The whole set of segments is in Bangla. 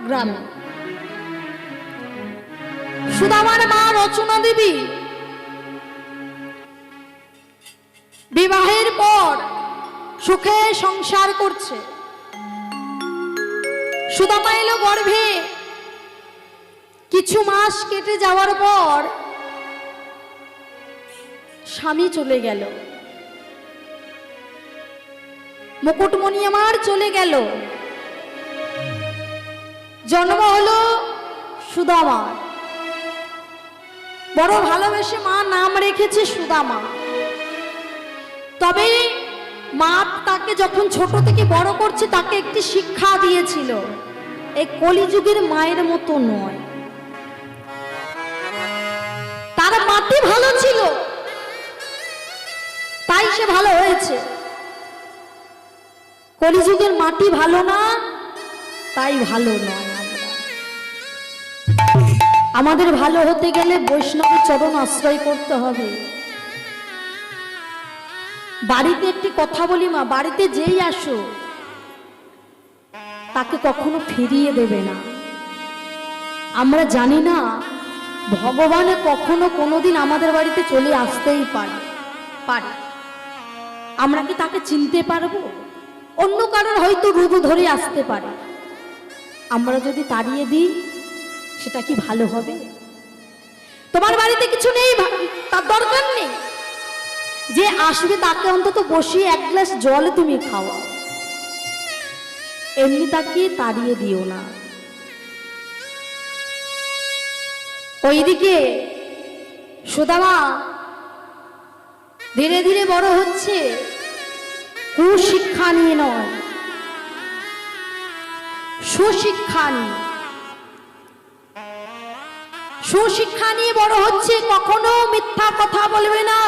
গ্রামে। সুদামার মা রচনা দেবী বিবাহের পর সুখে সংসার করছে। সুদামা এলো গর্ভে। কিছু মাস কেটে যাওয়ার পর স্বামী চলে গেল, মুকুটমণি আমার চলে গেল। জন্ম হলো সুদামা। বড় ভালোবেসে মা নাম রেখেছে সুদামা। তবে মা তাকে যখন ছোট থেকে বড় করছে তাকে একটি শিক্ষা দিয়েছিল, এই কলিযুগের মায়ের মতো নয়। তার মাটি ভালো ছিল তাই সে ভালো হয়েছে। কলিযুগের মাটি ভালো না তাই ভালো নয়। আমাদের ভালো হতে গেলে বৈষ্ণবের চরণ আশ্রয় করতে হবে। বাড়িতে একটি কথা বলি মা, বাড়িতে যেই আসো তাকে কখনো ফিরিয়ে দেবে না। আমরা জানি না ভগবান কখনো কোনোদিন আমাদের বাড়িতে চলে আসতেই পারে। আমরা কি তাকে চিনতে পারবো? অন্য কারোর হয়তো রূপ ধরে আসতে পারে। আমরা যদি তাড়িয়ে দিই সেটা কি ভালো হবে? তোমার বাড়িতে কিছু নেই, তার দরকার নেই। যে আসবে তাকে অন্তত বসিয়ে এক গ্লাস জল তুমি খাওয়াও, এমনি তাকে তাড়িয়ে দিও না। ওইদিকে সুদামা ধীরে ধীরে বড় হচ্ছে, কুশিক্ষা নিয়ে নয়, সুশিক্ষা নিয়ে। সুশিক্ষা নিয়ে বড় হচ্ছে। কখনো মিথ্যা কথা বলবে না,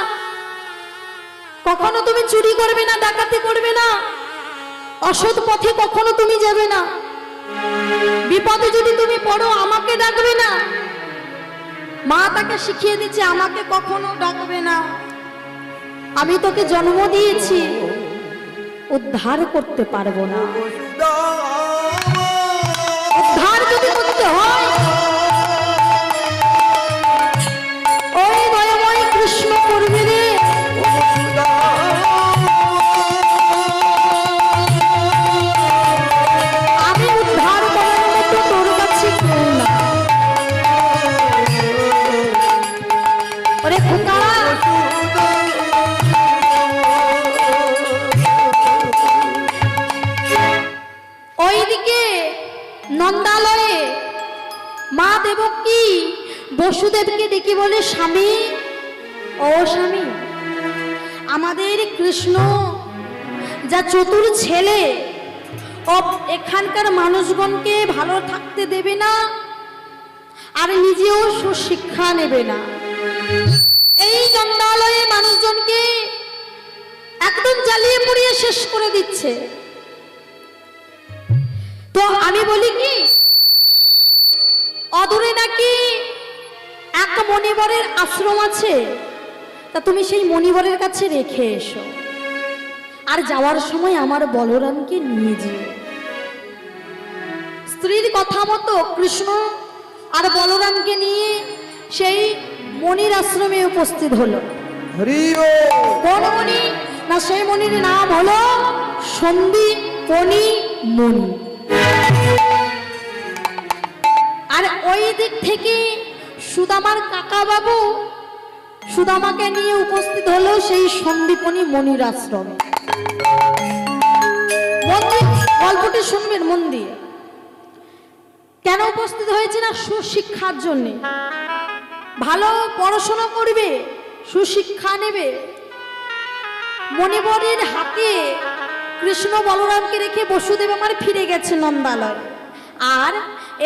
কখনো তুমি চুরি করবে না, ডাকাতি করবে না, অসৎ পথে কখনো তুমি যাবে না। বিপদে যদি তুমি পড়ো আমাকে ডাকবে না। মা তাকে শিখিয়ে দিচ্ছে আমাকে কখনো ডাকবে না। আমি তোকে জন্ম দিয়েছি, উদ্ধার করতে পারবো না। উদ্ধার যদি করতে হয় ওই দয়াময় কৃষ্ণ করবে রে। আমি উদ্ধার করার মতো তোর কাছে কেউ না। ওরে খোকা, ওইদিকে নন্দালয়ে মা দেবকী বসুদেবকে ডেকে বলে, স্বামী ও স্বামী, আমাদের কৃষ্ণ যা চতুর ছেলে, ও এখানকার মানুষগণকে ভালো থাকতে দেবে না আর নিজেও সুশিক্ষা নেবে না। এই নন্দালয়ে মানুষজনকে একদম জ্বালিয়ে পুড়িয়ে শেষ করে দিচ্ছে। তো আমি বলি কি, অদূরে নাকি এক মণিবরের আশ্রম আছে, তা তুমি সেই মণিবরের কাছে রেখে এসো, আর যাওয়ার সময় আমার বলরামকে নিয়ে যেও। স্ত্রীর কথা মতো কৃষ্ণ আর বলরামকে নিয়ে সেই মণির আশ্রমে উপস্থিত হলো। কোন মণি না, সেই মণির নাম হলো সন্দীপনী মণি। আর ওই দিক থেকে সুদামার কাকা বাবু সুদামাকে নিয়ে উপস্থিত হলো সেই সন্দীপনী মণির আশ্রমে। গল্পটি শুনবেন মন দিয়ে। কেন উপস্থিত হয়েছে না? সুশিক্ষার জন্য। ভালো পড়াশোনা করবে, সুশিক্ষা নেবে। মণিবরের হাতে কৃষ্ণ বলরামকে রেখে বসুদেব আমার ফিরে গেছে নন্দালয়। আর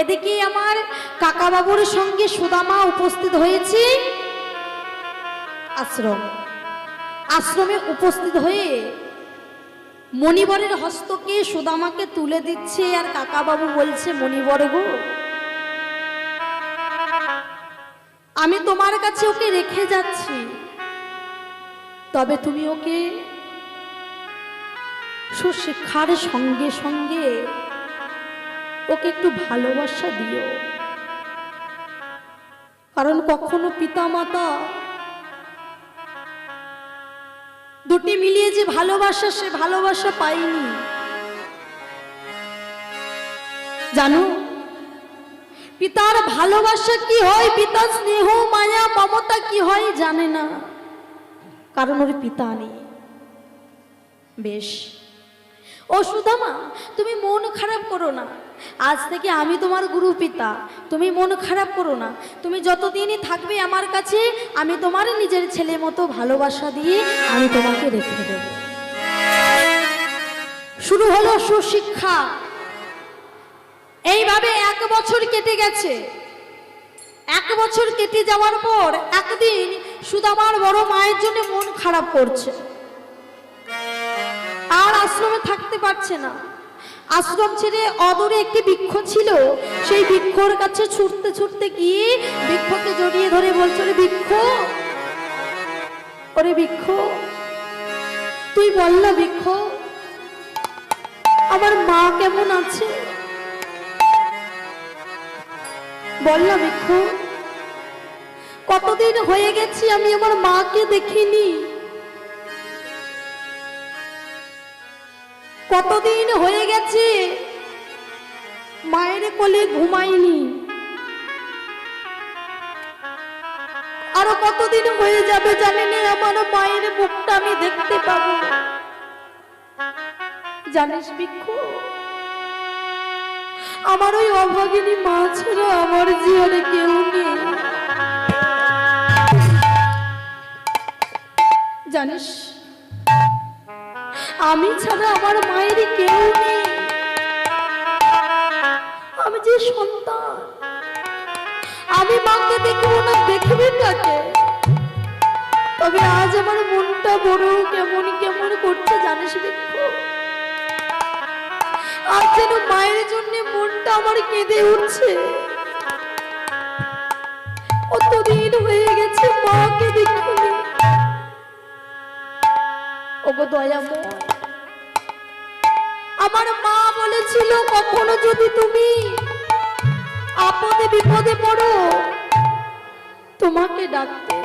এদিকে আমার কাকা বাবুর সঙ্গে সুদামা উপস্থিত হয়েছে আশ্রমে উপস্থিত হয়ে মণিবরের হস্তকে সুদামাকে তুলে দিচ্ছে। আর কাকা বাবু বলছে, মণিবর গো, আমি তোমার কাছে ওকে রেখে যাচ্ছি, তবে তুমি ওকে সুশিক্ষার সঙ্গে সঙ্গে ওকে একটু ভালোবাসা দিও, কারণ কখনো পিতা মাতা দুটি মিলিয়ে যে ভালোবাসা, সে ভালোবাসা পাইনি। জানো পিতার ভালোবাসা কি হয়, পিতার স্নেহ মায়া মমতা কি হয় জানে না, কারণ ওর পিতা নেই। বেশ ও সুদামা, তুমি মন খারাপ করো না, আজ থেকে আমি তোমার গুরু পিতা, তুমি মন খারাপ করো না। তুমি যতদিনই থাকবে আমার কাছে, আমি তোমার নিজের ছেলে মতো ভালোবাসা দিয়ে আমি তোমাকে রেখে দেব। শুরু হলো সুশিক্ষা। এইভাবে 1 বছর কেটে গেছে। 1 বছর কেটে যাওয়ার পর একদিন সুদামার বড় মায়ের জন্য মন খারাপ করছে, আর আশ্রমে থাকতে পারছে না। আশ্রম ছেড়ে অদূরে একটি বৃক্ষ ছিল, সেই বৃক্ষর কাছে ছুটতে ছুটতে গিয়ে বৃক্ষকে জড়িয়ে ধরে বলছে, রে বৃক্ষ, ওরে বৃক্ষ, তুই বল না বৃক্ষ, আমার মা কেমন আছে? বল না বৃক্ষ, কতদিন হয়ে গেছে আমি আমার মাকে দেখিনি, কতদিন হয়ে গেছে মায়ের কোলে ঘুমাইনি, আরো কতদিন হয়ে যাবে জানি না আমার মায়ের মুখটা আমি দেখতে পাবো। জানিস বৃক্ষ, আমার ওই অভাগিনী মা ছাড়া আমার জীবনে কেউ নেই। জানিস আমি ছাড়া আমার মায়ের কেউ নেই, আমি যে সন্তান, আমি মাকে দেখবো না, দেখবে কাকে? তবে আজ আমার মনটা বড় কেমন কেমন করছে জানিস বৃক্ষ, আজ যেন মায়ের জন্য মনটা আমার কেঁদে উঠছে। কতদিন হয়ে গেছে মাকে দেখিনি। ওগো দয়াময়, আমার মা বলেছিল কখনো যদি তুমি আপদে বিপদে পড়ো তোমাকে ডাকতে।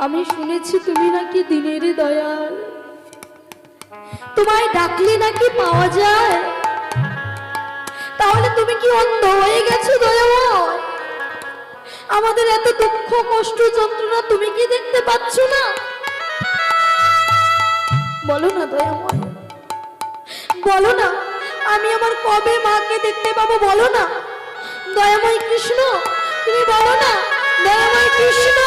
আমি শুনেছি তুমি নাকি দিনের দয়াল, তোমায় ডাকলে নাকি পাওয়া যায়। তাহলে তুমি কি অন্ধ হয়ে গেছো দয়াময়? আমাদের এত দুঃখ কষ্ট যন্ত্রণা তুমি কি দেখতে পাচ্ছ না? বলো না দয়াময়, বলো না, আমি আমার কবে মাকে দেখতে পাবো? বলো না দয়াময় কৃষ্ণ, তুমি বলো না দয়াময় কৃষ্ণ।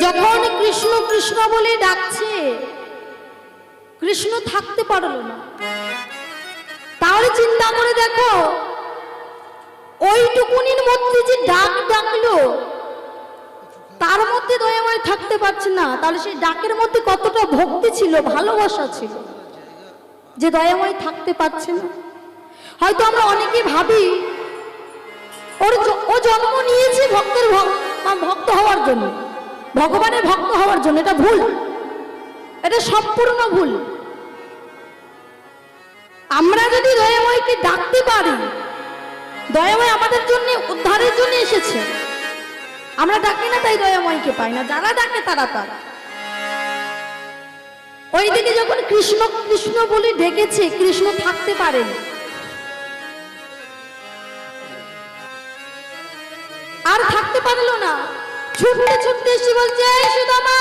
যখন কৃষ্ণ কৃষ্ণ বলে ডাকছে, কৃষ্ণ থাকতে পারলো না। তাহলে চিন্তা করে দেখো, ওইটুকুনির মধ্যে যে ডাক ডাকলো, তার মধ্যে দয়াময় থাকতে পারছে না। তাহলে সেই ডাকের মধ্যে কতটা ভক্তি ছিল, ভালোবাসা ছিল, যে দয়াময় থাকতে পারছে না। হয়তো আমরা অনেকে ভাবি ও জন্ম নিয়েছে ভক্ত হওয়ার জন্য, ভগবানের ভক্ত হওয়ার জন্য। এটা ভুল, এটা সম্পূর্ণ ভুল। আমরা যদি দয়াময়কে ডাকতে পারি, দয়াময় আমাদের জন্য উদ্ধারের জন্য এসেছে, আমরা ডাকি না তাই দয়াময়কে পাই না। যারা ডাকে তারা তারা। ওইদিকে যখন কৃষ্ণ কৃষ্ণ বলে ডেকেছে, কৃষ্ণ থাকতে পারেন, আর থাকতে পারলো না, ছুটতে ছুটতে এসে বলছে, সুদামা,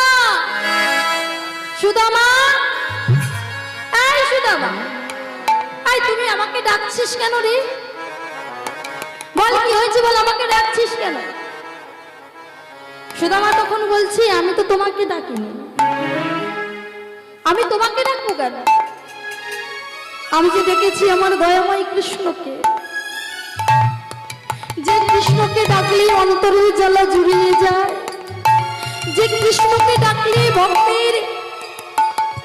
সুদামা, এই সুদামা, এই তুমি আমাকে ডাকছিস কেন রে? বল কি হয়েছে, বল আমাকে ডাকছিস কেন? সুদামা তখন বলছি, আমি তো তোমাকে ডাকিনি। আমি তোমাকে ডাকবো কেন? আমি যে ডেকেছি আমার দয়াময় কৃষ্ণকে, যে কৃষ্ণকে ডাকলে অন্তরের জ্বালা জুড়িয়ে যায়, যে কৃষ্ণকে ডাকলে ভক্তের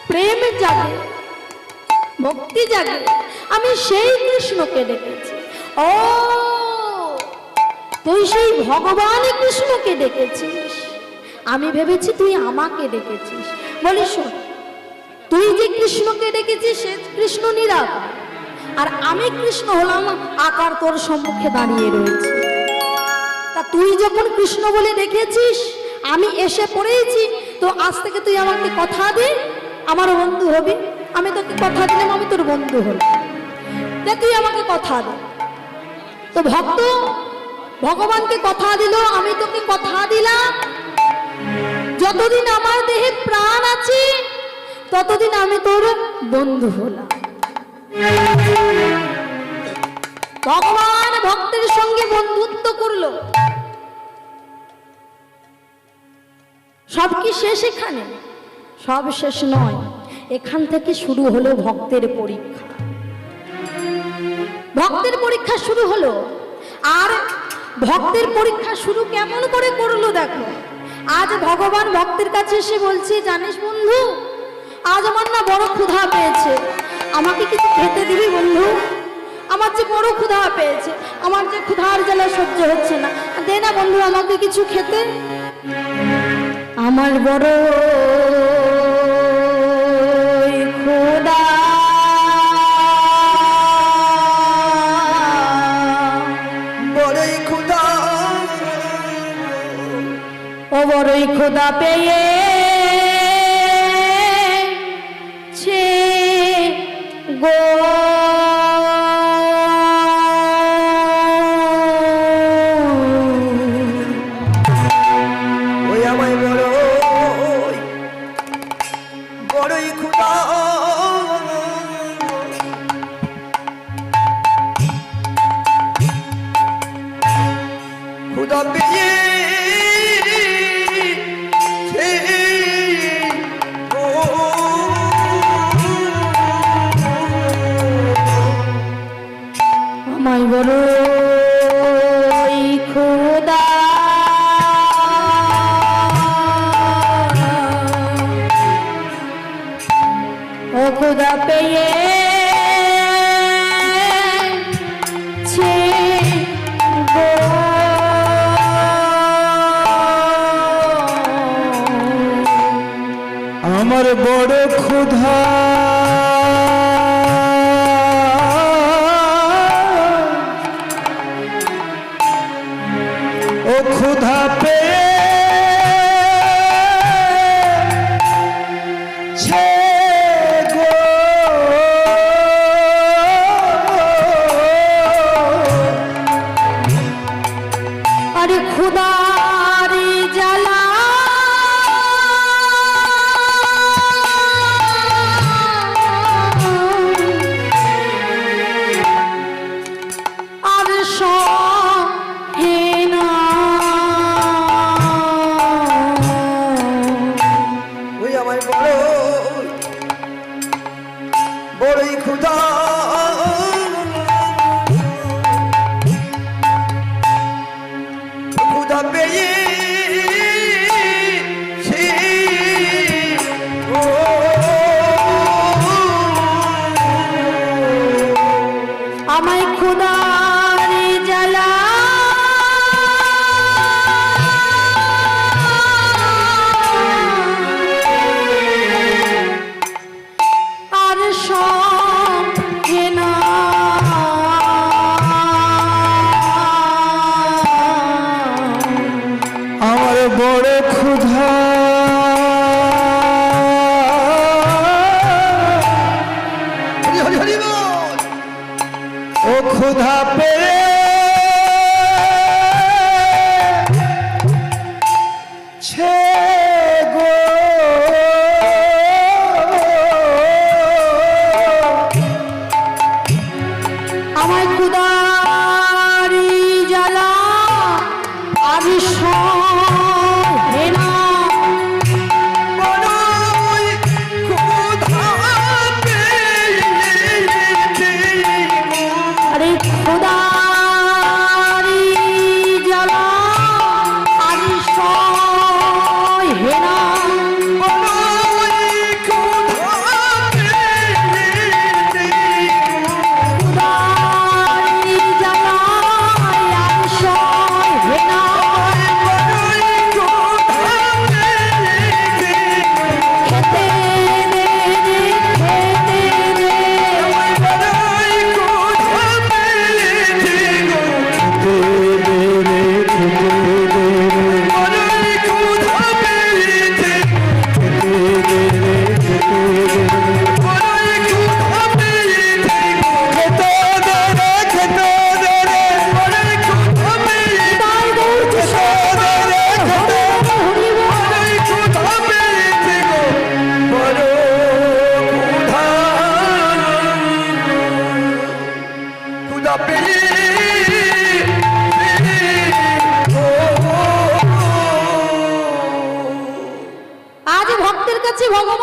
প্রেম জাগে, ভক্তি জাগে, আমি সেই কৃষ্ণকে ডেকেছি। ও, তুই সেই ভগবান কৃষ্ণকে ডেকেছিস, আমি ভেবেছি তুই আমাকে ডেকেছিস। বলি শোন, তুই যে কৃষ্ণকে ডেকেছিস সে কৃষ্ণ নিরাকার, আর আমি কৃষ্ণ হলাম আকার, তোর সম্মুখে দাঁড়িয়ে রয়েছে। তা তুই যখন কৃষ্ণ বলে ডেকেছিস, আমি এসে পড়েছি, তো আজ থেকে তুই আমাকে কথা দে আমার বন্ধু হবি। আমি তোকে কথা দিলাম, আমি তোর বন্ধু হলাম, তুই আমাকে কথা দে। তো ভক্ত ভগবানকে কথা দিল, আমি তোকে কথা দিলাম, যতদিন আমার দেহে প্রাণ আছে ততদিন আমি তোর বন্ধু হলাম। ভগবান ভক্তের সঙ্গে বন্ধুত্ব করলো। সব কি শেষ এখানে? সব শেষ নয়, এখান থেকে শুরু হলো ভক্তের পরীক্ষা। ভক্তের পরীক্ষা শুরু হলো। আর ভক্তের পরীক্ষা শুরু কেমন করে করলো দেখো। আজ ভগবান ভক্তের কাছে এসে বলছে, জানিস বন্ধু, আজ আমার না বড় ক্ষুধা পেয়েছে, আমাকে কিছু খেতে দিবি বন্ধু? আমার যে বড় ক্ষুধা পেয়েছে, আমার যে ক্ষুধার জ্বালা সহ্য হচ্ছে না, দে না বন্ধু আমাকে কিছু খেতে। আমার বড় ক্ষুধা, বড়ই ক্ষুধা, ও বড়ই ক্ষুধা পেয়ে গো, ওই আমায় বড়ই ক্ষুধা, ক্ষুধা পেয়ে আমায় বড় ক্ষুধা, ও ক্ষুধা পেয়ে গো, আমার বড় ক্ষুধা, ও ক্ষুধা পেয়েছে গো, আরে ক্ষুধারি জ্বালা আর সহে না। ওই আমার বড়ই ক্ষুধা, ক্ষুধা পেয়ে আমায় ক্ষুধারি জ্বালা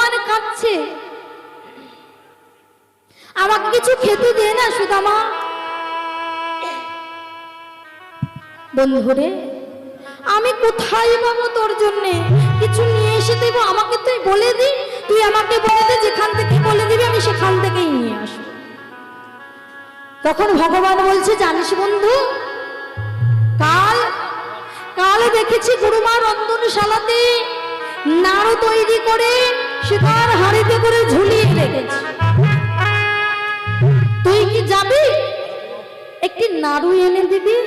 ভগবান কাঁদছে, আমাকে কিছু খেতে দে না সুদামা। বন্ধুরে, আমি কোথায় পাবো তোর জন্যে কিছু নিয়ে এসে দেব? আমাকে তুই বলে দি, তুই আমাকে বলে দে, যেখান থেকে বলে দিবি আমি সেখান থেকেই নিয়ে আসবো। তখন ভগবান বলছে, জানিস বন্ধু, কাল কাল দেখেছি গুরুমা রন্ধনশালাতে নাড়ু তৈরি করে সেটার হাঁড়িতে করে ঝুলিয়ে রেখেছি। তুই কি যাবি? একটি নাড়ু এনে দিবি?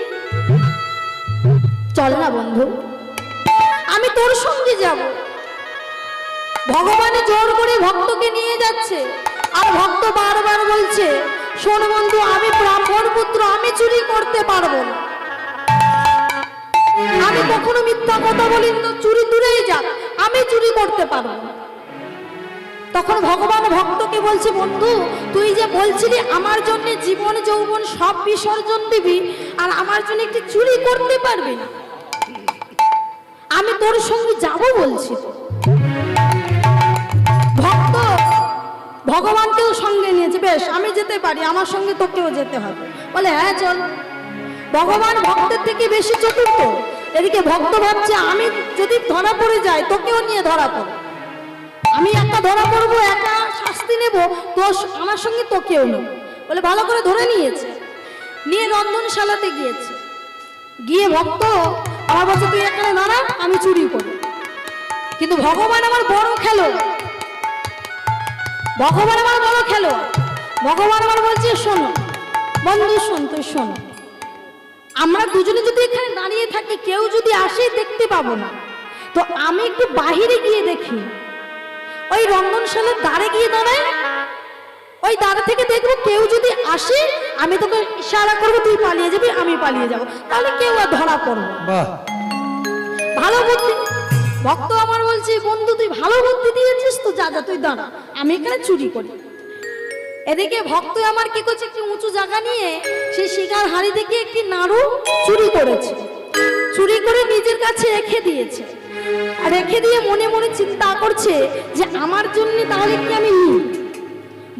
চল না বন্ধু, আমি তোর সঙ্গে যাব। ভগবান জোর করে ভক্তকে নিয়ে যাচ্ছে, আর ভক্ত বারবার বলছে, শোন বন্ধু, আমি ব্রাহ্মণ পুত্র, আমি চুরি করতে পারবো না, আমি কখনো মিথ্যা কথা বলি না, চুরি দূরেই যাক, আমি চুরি করতে পারবো না। তখন ভগবান ভক্তকে বলছে, বন্ধু তুই যে বলছিলি আমার জন্য জীবন যৌবন সব বিসর্জন দিবি, আর আমার জন্য একটি চুরি করতে পারবি না? আমি তোর সঙ্গে যাব বলছি। ভক্ত ভগবানকেও সঙ্গে নিয়েছে, বেশ আমি যেতে পারি, আমার সঙ্গে তোকেও যেতে হবে। বলে হ্যাঁ চল। ভগবান ভক্তের থেকে বেশি চতুর্থ। এদিকে ভক্ত ভাবছে, আমি যদি ধরা পড়ে যাই তোকেও নিয়ে ধরা পড়ে, আমি একটা ধরা পড়বো, একা শাস্তি নেব, তো আমার সঙ্গে তোকেও নেব। বলে ভালো করে ধরে নিয়েছে, নিয়ে রন্ধনশালাতে গিয়েছে। গিয়ে ভক্ত আমার বলছে, তুই এখানে দাঁড়া, আমি চুরি করি। কিন্তু ভগবান আমার বড় খেলো, ভগবান আমার বড় খেলো। ভগবান আমার বলছে, শোনো বন্ধু, শোন, তুই শোন, আমরা দুজনে যদি এখানে দাঁড়িয়ে থাকি, কেউ যদি আসে দেখতে পাবো না, তো আমি একটু বাহিরে গিয়ে দেখি। ওই রন্ধনশালার দ্বারে গিয়ে দাঁড়ায়, ওই দ্বারে থেকে দেখবো কেউ যদি আসে, আমি তোকে ইশারা করবো, তুই পালিয়ে যাবি, আমি পালিয়ে যাব, তাহলে কেউ আর ধরা পড়বো। বাহ, ভালো বুদ্ধি। ভক্ত আমার বলছে, বন্ধু তুই ভালো বুদ্ধি দিয়েছিস, তো যা যা তুই দাঁড়া, আমি এখানে চুরি করি। এদিকে ভক্ত আমার কি করছে, একটি উঁচু জায়গা নিয়ে সেই শিকার হাড়ি থেকে একটি নাড়ু চুরি করেছে, চুরি করে নিজের কাছে রেখে দিয়েছে। আর রেখে দিয়ে মনে মনে চিন্তা করছে যে আমার জন্য তাহলে কি আমি নিই,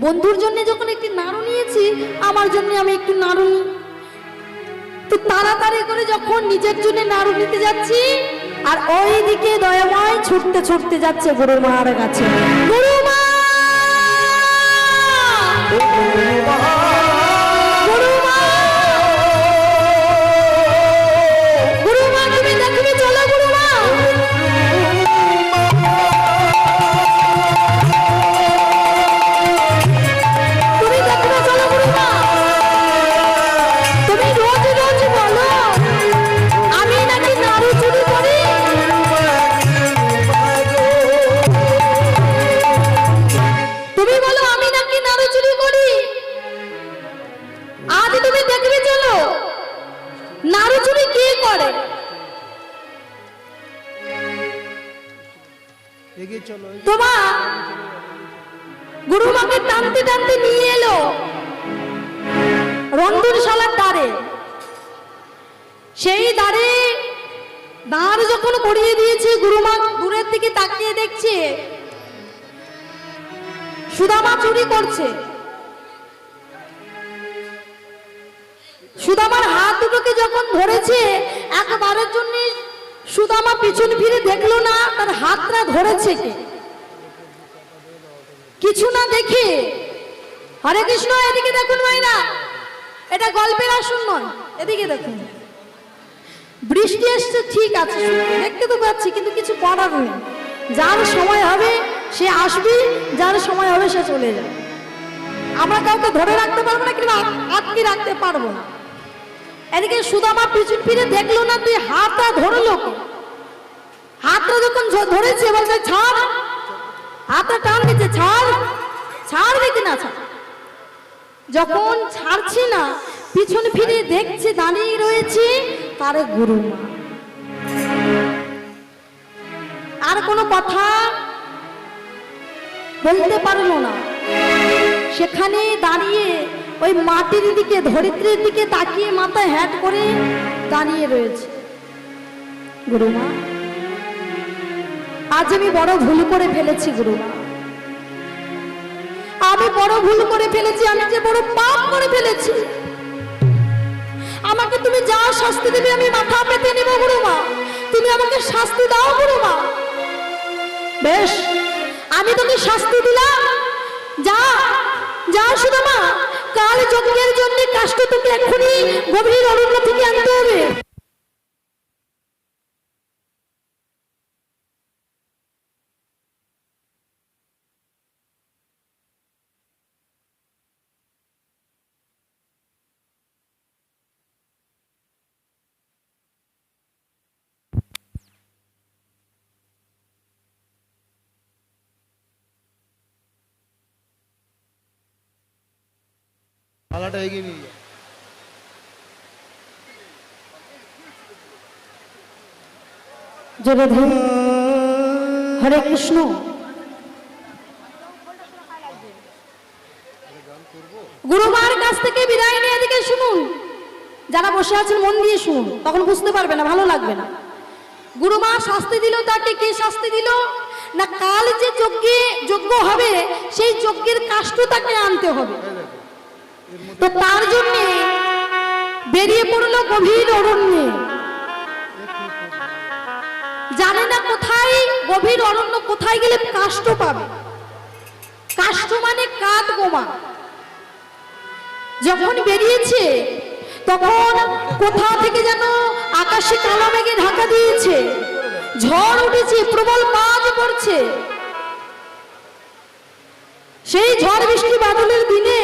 বন্ধুর জন্য যখন একটি নাড়ু নিয়েছি, আমার জন্য আমি একটু নাড়ু নিই। তো তাড়াতাড়ি করে যখন নিজের জন্য নাড়ু নিতে যাচ্ছি, আর ওই দিকে দয়াময় ছুটতে ছুটতে যাচ্ছে গুরুর মার কাছে। গুরুমা, গুরুমা, গুরুমা, তুমি দেখবে, চলো গুরুমা। তুমি দেখবে, চলো গুরুমা। তুমি রোজ রোজ বলো আমি নাকি নাড়ু চুরি করি। তুমি বলো আমি নাকি নাড়ু চুরি করি, আজ তুমি দেখবে, চলো নাড়ু চুরি কে করে। এগিয়ে চলো। তোমা গুরুমাকে টানতে টানতে নিয়ে এলো রন্ধনশালার দ্বারে। সেই দ্বারে দাঁড় যখন করিয়ে দিয়েছে, গুরুমা দূরের দিকে তাকিয়ে দেখছে সুদামা চুরি করছে। সুদামার হাত দুটোকে যখন ধরেছে, একবারের জন্য সুদামা পিছন ফিরে দেখলো না তার হাতটা ধরেছে কে। কিছু না দেখে, হরে কৃষ্ণ, এদিকে দেখুন ভাইরা, এটা গল্পের আসন নয়, এদিকে দেখুন। বৃষ্টি এসছে ঠিক আছে, দেখতে তো পাচ্ছি, কিন্তু কিছু করার নেই। যার সময় হবে সে আসবে, যার সময় হবে সে চলে যাবে। আমরা কাউকে ধরে রাখতে পারবো না, কিংবা আটকে রাখতে পারবো না। এদিকে সুদামা পিছন ফিরে দেখলো না, তুই হাতটা ধরলো কে। হাতটা যখন ধরেছে, বলছে ছাড়, হাতটা টান দিচ্ছে, ছাড়, ছাড় দেখি না, ছাড়। যখন ছাড়ছে না, পিছন ফিরে দেখছে দাঁড়িয়ে রয়েছে তার গুরুমা। আর কোনো কথা বলতে পারলো না, সেখানে দাঁড়িয়ে ওই মাটির দিকে, ধরিত্রীর দিকে তাকিয়ে মাথায় হ্যাট করে দাঁড়িয়ে রয়েছে। গুরুমা, আজ আমি বড় ভুল করে ফেলেছি গুরুমা, আমি বড় ভুল করে ফেলেছি, আমি যে বড় পাপ করে ফেলেছি। আমাকে তুমি যা শাস্তি দেবে আমি মাথা পেতে নেব গুরুমা, তুমি আমাকে শাস্তি দাও গুরুমা। বেশ, আমি তোকে শাস্তি দিলাম, যা যা সুদামা, কাল যজ্ঞের জন্য কাষ্ঠ তোকে এক্ষুনি গভীর অরণ্য থেকে আনতে হবে। থালাটা এগিয়ে নিয়ে যা। জোরে ধর, হরে কৃষ্ণ। গুরুমার কাছ থেকে বিদায় নিয়ে এদিকে শুনুন, যারা বসে আছেন মন দিয়ে শুনুন, তখন বুঝতে পারবে না, ভালো লাগবে না। গুরুমা শাস্তি দিল তাকে, কি শাস্তি দিল না, কাল যে যজ্ঞ হবে সেই যজ্ঞের কাষ্ঠ তাকে আনতে হবে। তো তার জন্য বেরিয়ে পড়লো গভীর অরণ্যে। জানে না কোথায় গভীর অরণ্য, কোথায় গেলে কাষ্ঠ পাবে। কাষ্ঠ মানে কাঠ গোমা। যখন বেরিয়েছে তখন কোথা থেকে যেন আকাশে কালো মেঘে ঢাকা দিয়েছে, ঝড় উঠেছে, প্রবল বাজ পড়ছে। সেই ঝড় বৃষ্টি বাদলের দিনে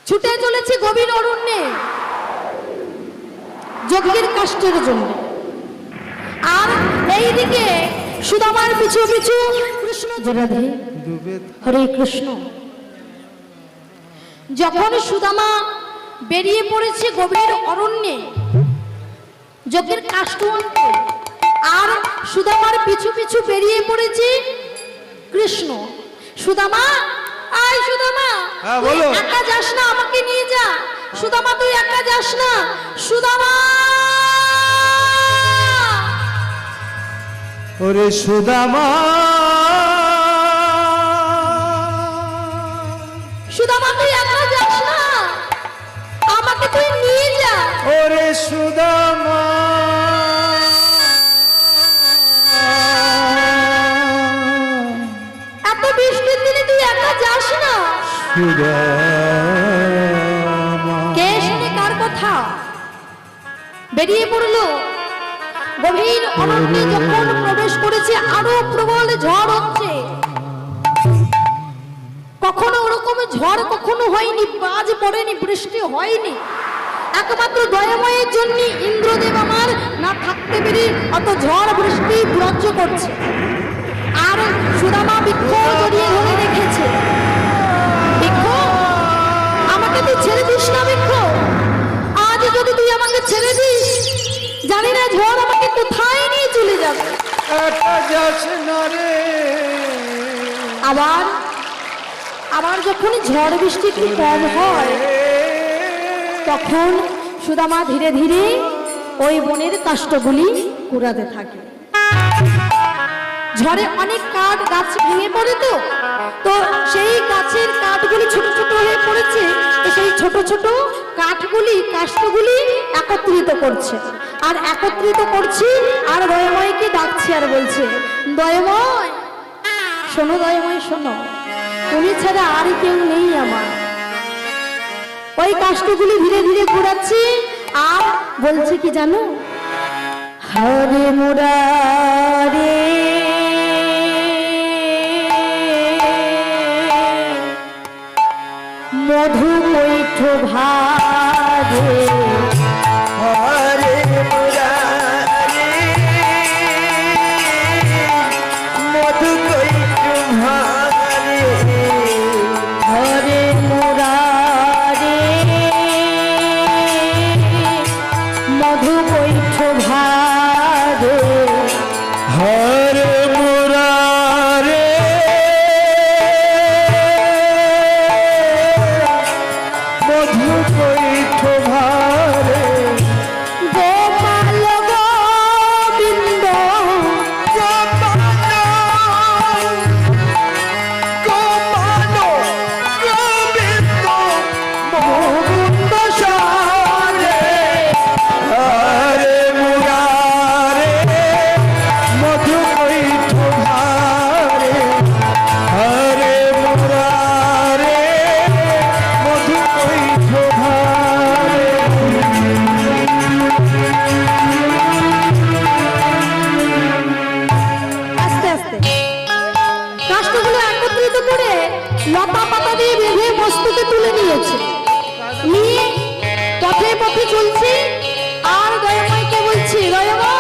ছুটে চলেছে গভীর অরণ্যে যজ্ঞের কাষ্ঠের জন্য। আর এইদিকে সুদামার পিছু পিছু কৃষ্ণ, হরে কৃষ্ণ। যখন সুদামা বেরিয়ে পড়েছে গভীর অরণ্যে যজ্ঞের কাষ্ঠ আনতে, আর সুদামার পিছু পিছু বেরিয়ে পড়েছে কৃষ্ণ। সুদামা, আয় সুদামা, তুই একা যাস না, আমাকে নিয়ে যা। সুদামা, তুই একা যাস না। সুদামা, ওরে সুদামা, সুদামা, তুই একা যাস না, আমাকে তুই নিয়ে যা। ওরে সুদামা, এত বৃষ্টির দিনে তুই একা যাস না। সুদামা। কে শুনে কার কথা? বেরিয়ে পড়লো গভীর অরণ্যে। যখন প্রবেশ করেছে আরো প্রবল ঝড় হচ্ছে। কখনো ওরকম ঝড় কখনো হয়নি, বাজ পড়েনি, বৃষ্টি হয়নি। একমাত্র দয়াময়ের জন্য ইন্দ্রদেব আমার না থাকতে পেরে অত ঝড় বৃষ্টি বিরাজ্য করছে। আর সুদামা বৃক্ষ জড়িয়ে ধরে রেখেছে। বৃক্ষ, আমাকে তুই ছেড়ে দিস না বৃক্ষ। আজ যদি তুই আমাকে ছেড়ে দিস, জানি না ঝড় আমাকে কোথায় নিয়ে চলে যাবে। একা যাস না রে। আবার আবার যখন ঝড় বৃষ্টি একটু কম হয় তখন সুদামা ধীরে ধীরে ওই বনের কাষ্ঠগুলি কুড়াতে থাকে। ঝড়ে অনেক কাঠ গাছ ভেঙে পড়ে, তো তো সেই গাছের কাঠগুলি ছোট ছোট হয়ে পড়েছে। তো সেই ছোট ছোট কাঠগুলি কাষ্ঠগুলি একত্রিত করছে, আর একত্রিত করছি, আর দয়াময়কে ডাকছি আর বলছে, দয়াময় শোনো, দয়াময় শোনো, তুমি ছাড়া আর কেউ নেই আমার। ওই কাষ্ঠগুলি ধীরে ধীরে ঘোরাচ্ছি আর বলছে কি জানো, হরে মুরারে মধু কৈঠ ভারে, হরে মুরারে মধু কৈঠ ভারে, হরে মুরারে মধু কৈঠ ভারে, হরে লতা পাতা দিয়ে বেঁধে মস্তকে তুলে নিয়েছে, নিয়ে পথে পথে চলছি। আর দয়াময়কে বলছি, দয়াময়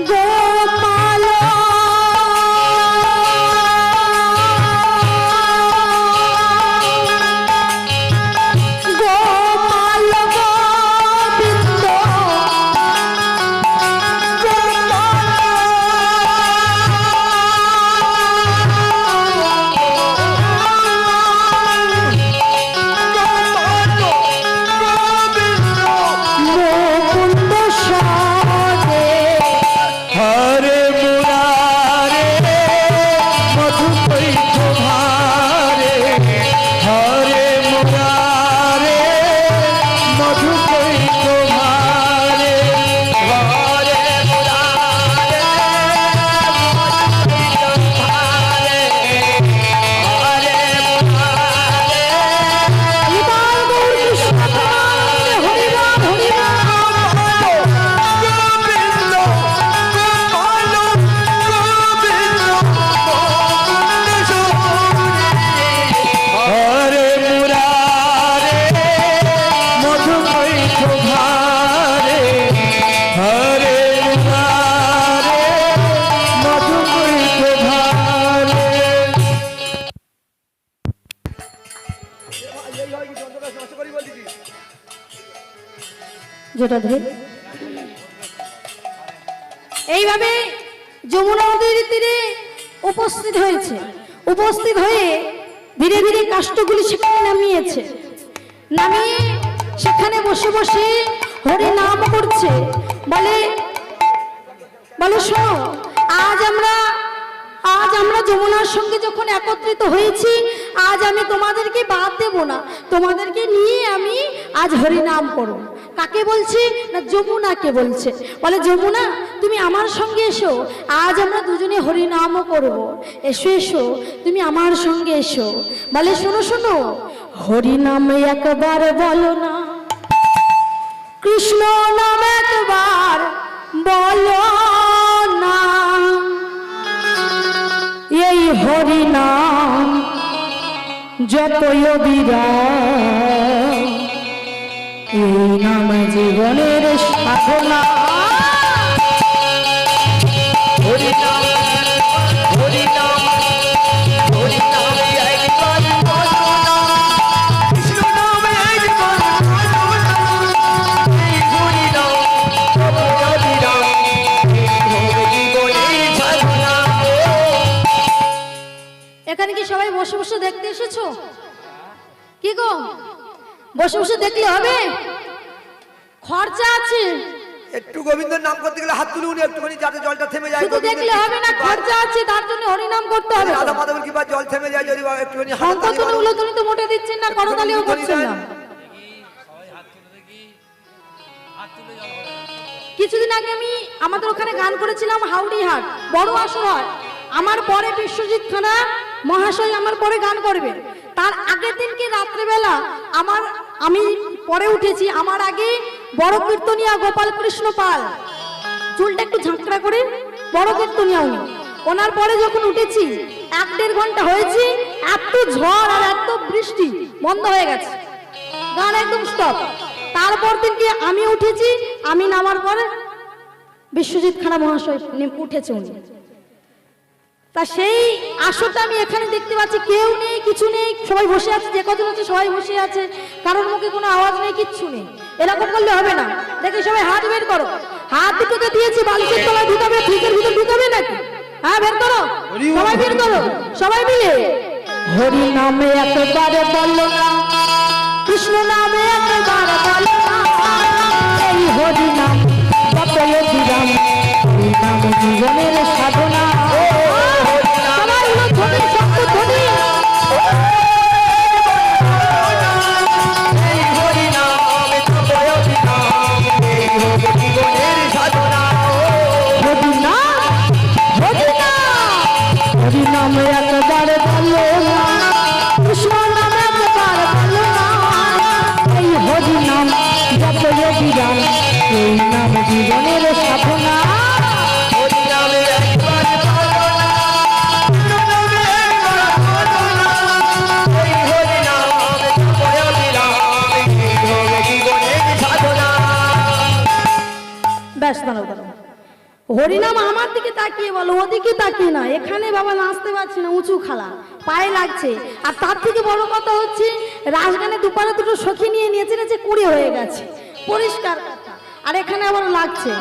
গোপাল গোপাল গোবিন্দ মুকুন্দ সদে হরে মুরারে মধু কৈঠ ভারে, হরে মুরারে মধু কৈঠ ভারে, হরে মুরারে নিতাই গৌর কৃষ্ণ প্রেমানন্দে হরি রাম হরি হরে মুরারে মধু কৈঠ ভারে, হরে মুরারে মধু কৈঠ ভারে। জটাধর এইভাবে যমুনা নদীর তীরে উপস্থিত হয়েছে। উপস্থিত হয়ে ধীরে ধীরে কাষ্ঠগুলি সেখানে নামিয়েছে, নামিয়ে সেখানে বসে বসে হরি নাম করছে। বলে বলে শোনো, আজ আমরা যমুনার সঙ্গে যখন একত্রিত হয়েছি, আজ আমি তোমাদেরকে বাদ দেব না, তোমাদেরকে নিয়ে আমি আজ হরি নাম করব। কাকে বলছি না, যমুনাকে বলছে। বলে যমুনা তুমি আমার সঙ্গে এসো, আজ আমরা দুজনে হরি নামও করব। এসো এসো, তুমি আমার সঙ্গে এসো। বলে শোনো শোনো, হরি নাম একবার বলো না, কৃষ্ণ নাম একবার বলো না, এই হরি নাম যতই অবিরাম, এই নাম জীবনের সাধনা। হরি নাম হরি নাম হরি নাম একবার বলো না, কৃষ্ণ নাম একবার বলো না, এই হরি নাম যতই অবিরাম, এই হবে জীবনের সাধনা। এখানে কি সবাই বসে বসে দেখতে এসেছো? কি গো, বসে বসে দেখলে হবে? খরচা আছে। একটু গোবিন্দর নাম করতে গেলে হাত তুলে উনি একটুখানি যাতে জলটা থেমে যায়। শুধু দেখলে হবে না, খরচা আছে, তার জন্য হরিনাম করতে হবে। রাধা মাধবের কৃপা জল থেমে যায় যদি একটুখানি হাতে তালি অন্তত মারো। উলোধনী তো মোটে দিচ্ছেন না, করতালিও করছেন না। কিছুদিন আগে আমি আমাদের ওখানে গান করেছিলাম, হাউড়ি হাট বড় আসর হয়। আমার পরে বিশ্বজিৎ খানা মহাশয় আমার পরে গান করবে। তার আগের দিনকে রাত্রেবেলা আমি পরে উঠেছি, আমার আগে বড় কীর্তনিয়া গোপাল কৃষ্ণ পাল, চুলটা একটু ঝাঁকড়া করে, বড় কীর্তনিয়া উনি। ওনার পরে যখন উঠেছি 1-1.5 ঘন্টা হয়েছে, এত ঝড় আর এত বৃষ্টি, বন্ধ হয়ে গেছে, গান একদম স্টপ। তারপর দিনকে আমি উঠেছি, আমি নামার পরে বিশ্বজিৎ খানা মহাশয় উঠেছে উনি। তা সেই আসরটা আমি এখানে দেখতে পাচ্ছি, কেউ নেই, কিছু নেই, সবাই বসে আছে, যে কজন আছে সবাই বসে আছে, কারোর মুখে কোনো আওয়াজ নেই, কিচ্ছু নেই। এরকম করলে হবে না, দেখে সবাই হাত বের করো। হাত দুটোকে দিয়েছি বালিশের তলায় ঢুকাবে, ফ্রিজের ভিতর ঢুকাবে নাকি? হ্যাঁ বের করো, সবাই বের করো, সবাই মিলে হরি নামে একবারে বলো না, কৃষ্ণ নামে একবার বলো না, এই হরি নাম যতই অবিরাম, এই নাম জীবনের সাধনা। সবাই ধ্বনি, শব্দ ধ্বনি। এই হরি নাম যতই অবিরাম, এই হবে জীবনের সাধনা। হরি নাম, হরি নাম, হরি নাম একবার বলো না, কৃষ্ণ নাম একবার বলো না, এই হরি নাম যতই অবিরাম, এই নাম জীবনের সাধনা। হরি নামে একবার বলো না, কৃষ্ণ নামে একবার বলো না, হরিনাম আমার দিকে তাকিয়ে বলো, ওদিকে তাকিয়ে না। এখানে বাবা নাচতে পারছি না, উঁচু খালা পায়ে লাগছে। আর তার থেকে বড় কথা হচ্ছে রাজগানে দুপারে দুটো সখী নিয়ে নেচে নেচে কুড়ে হয়ে গেছে, পরিষ্কার কথা। আর এখানে আবার লাগছে।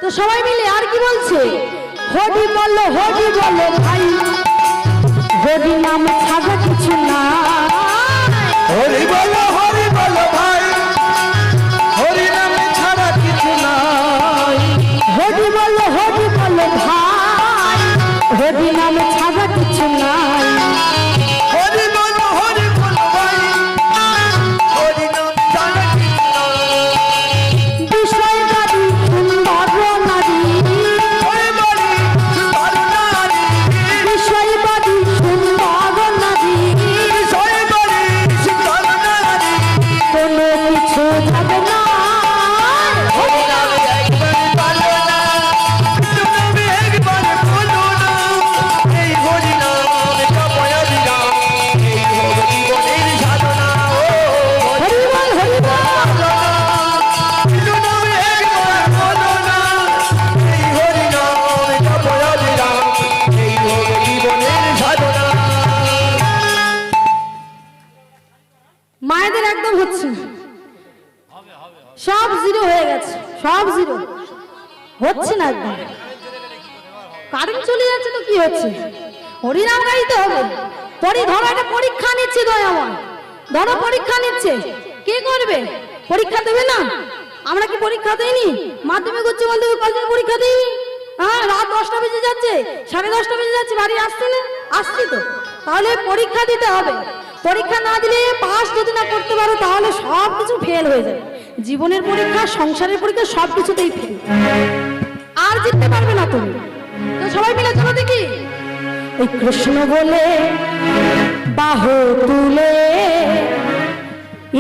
তো সবাই মিলে আর কি বলছে, হরি বলো ভাই, হরি নাম ছাড়া কিছু না। হরি বলো ভাই, হরি নাম ছাড়া কিছু নাই। হরি বলো ভাই, হরি নাম ছাড়া কিছু নাই। হরি বলো ভাই, হরি নাম ছাড়া কিছু নাই। বিষয়বাদী সুন্দর নারী, বিষয়বাদী সুন্দর নারী, কোনো কিছু যাবে না। মায়েদের একদম হচ্ছে না, সব জিরো হয়ে গেছে, সব জিরো হচ্ছে না একদম। কারেন্ট চলে যাচ্ছে তো কি হচ্ছে, হরিনাম গাইতে হবে। ধরো একটা পরীক্ষা নিচ্ছে, দয়াময় ধরো পরীক্ষা নিচ্ছে, কে করবে? পরীক্ষা দেবে না? আমরা কি পরীক্ষা দেইনি? মাধ্যমিক উচ্চ মাধ্যমিক কলেজের পরীক্ষা দিইনি? হ্যাঁ, রাত 10টা বেজে যাচ্ছে, 10:30 বেজে যাচ্ছে, বাড়ি আসছে না? আসছি তো। তাহলে পরীক্ষা দিতে হবে। পরীক্ষা না দিলে পাস যদি না করতে পারো তাহলে সব কিছু ফেল হয়ে যাবে। জীবনের পরীক্ষা, সংসারের পরীক্ষা, সব কিছুতেই ফেল, আর জিততে পারবে না তুমি। তো সবাই মিলে চলো দেখি। এই কৃষ্ণ বলে বাহু তুলে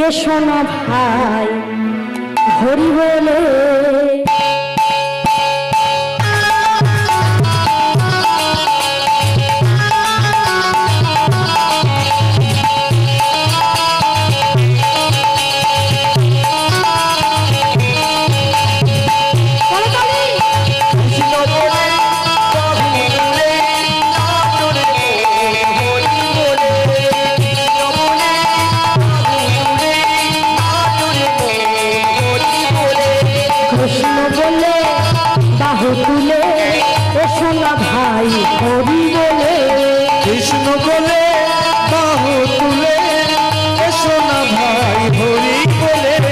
এসো না ভাই, হরি বলে। কৃষ্ণ বলে বাহু তুলে এসো না ভাই, হরি বলে। কৃষ্ণ বলে বাহু তুলে এসো না ভাই, হরি বলে।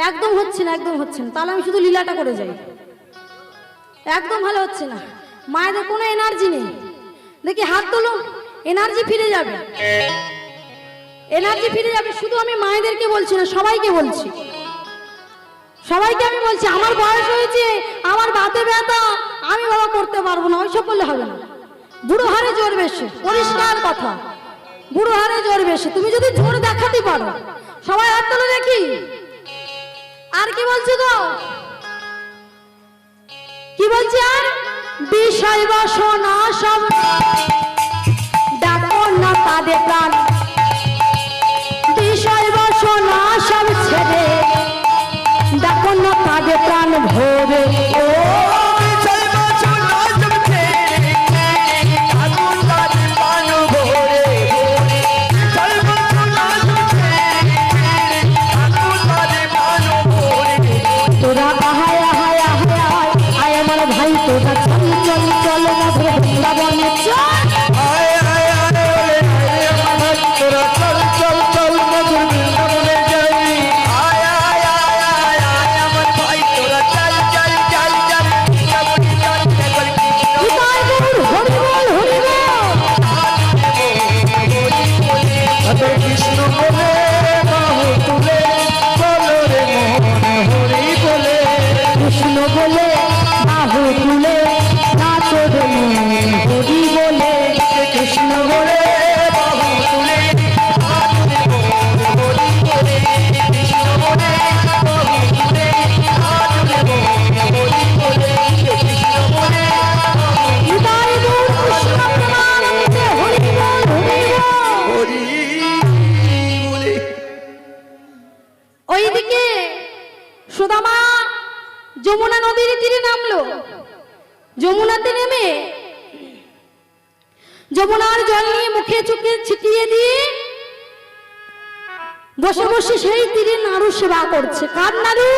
একদম হচ্ছে না, একদম হচ্ছে না। তাহলে আমি শুধু লীলাটা করে যাই, একদম ভালো হচ্ছে না। মায়েদের কোনো এনার্জি নেই, দেখি হাত তোলো, এনার্জি ফিরে যাবে, এনার্জি ফিরে যাবে। শুধু আমি মায়েদেরকে বলছি না, সবাইকে বলছি, সবাইকে আমি বলছি। আমার বয়স হয়েছে, আমার বাতে ব্যথা, আমি বাবা করতে পারবো না, ওইসব বললে হবে না। বুড়ো হারে জোর বেশি, পরিষ্কার কথা, বুড়ো হারে জোর বেশি। তুমি যদি জোর দেখাতে পারো, সবাই হাত তোলো দেখি। আর কি বলছে গো, কি বলছে? আর বিষয় বাসনা সব ডাকো না তাদের প্রাণ, বিষয় বাসনা সব ছেড়ে ডাকো না তাদের প্রাণ ভরে। ও তোরা আহায় আহায় আহায় আহায় আয় আমার ভাই, তোরা চল চল চল মধুর বৃন্দাবনে চল। তোরা চল চল চল মধুর বৃন্দাবনে যাই। আমার ভাই তোরা চল চল চল চল বৃন্দাবনে চল। হৃদয় গৌর হরি বল, হরি বল। কৃষ্ণ বলে বাহু তুলে বলো রে মোহন, হরি বলে। কৃষ্ণ যমুনাতে নেমে যমুনার জল নিয়ে মুখে চোখে ছিটিয়ে দিয়ে বসে বসে সেই তীরে নাড়ু সেবা করছে। কার নাড়ু?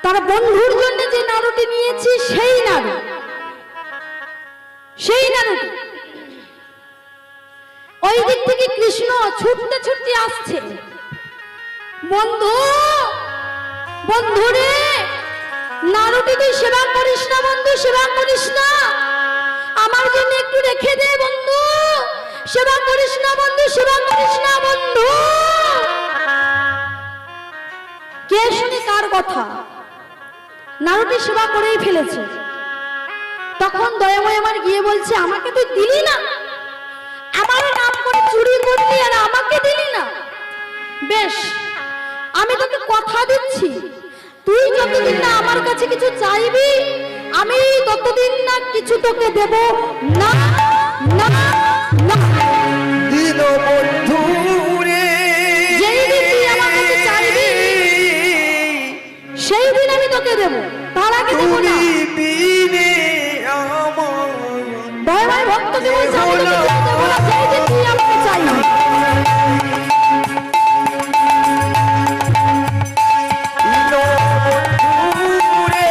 তার বন্ধুর জন্য যে নাড়ুটি নিয়েছি সেই নাড়ু, সেই নাড়ুটি। ওই দিক থেকে কৃষ্ণ ছুটতে ছুটতে আসছে। বন্ধু, বন্ধু রে, নাড়ুটি তুই সেবা করিস না বন্ধু, সেবা করিস না, আমার জন্য একটু রেখে দে বন্ধু, সেবা করিস না বন্ধু, সেবা করিস না বন্ধু। কে শুনে কার কথা? নাড়ুটি সেবা করেই ফেলেছে। তখন দয়াময় আমার গিয়ে বলছে, আমাকে তুই দিলি না, আমার নাম করে চুরি করলি আর আমাকে দিলি না। বেশ, আমি তোকে কথা দিচ্ছি, তুই যতদিন না আমার কাছে কিছু চাইবি আমি ততদিন না কিছু তোকে দেব না। না না, দিল বন্ধু রে, যেই দিন তুই আমার কাছে চাইবি সেই দিন আমি তোকে দেব, তার আগে দেব না। তুমি বিনে আমার দয়াময় ভক্তকে বলছে, আমি তোকে কিছু দেব না, যেই দিন তুই আমাকে চাইবি। দিল বন্ধু রে,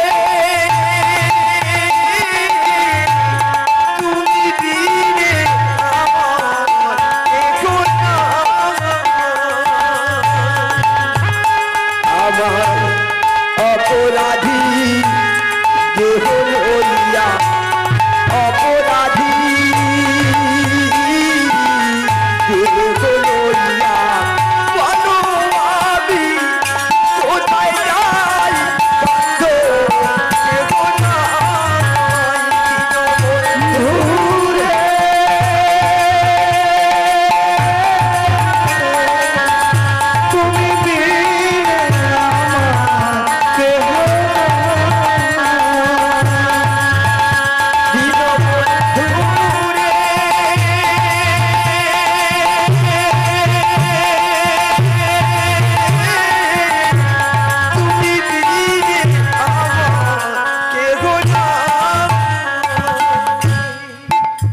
তুমি বিনে আমার এখন না। আমার অপরাধী দেহ লইয়া, অপরাধী দেহ লইয়া, বলো আমি কোথায় যাই, বন্ধ দেব না বন্ধু রে। তুমি বিনে আমার কেহ দিল বন্ধু রে, তুমি বিনে আমার কেহ না।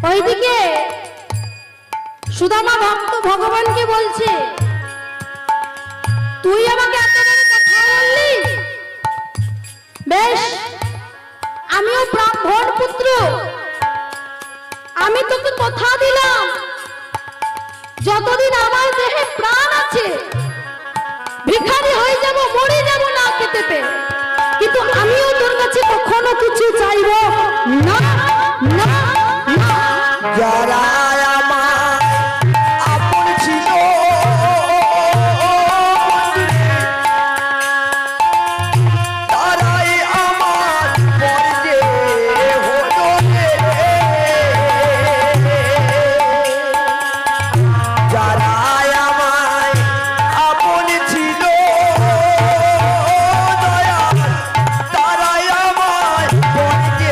ওইদিকে সুদামা ভক্ত ভগবানকে বলছে, তুই আমাকে এত বড় কথা বললি, বেশ, আমিও ব্রাহ্মণ পুত্র, আমি তোকে কথা দিলাম যতদিন আমার দেহে প্রাণ আছে ভিখারি হয়ে যাব, মরে যাব না খেতে পেয়ে, কিন্তু আমিও তোর কাছে কখনো কিছু চাইব না। না না, যারা আমার আপন ছিল, তারাই আমার পরে হলো রে। যারা আমার আপন ছিল দয়াল, তারাই আমার পরে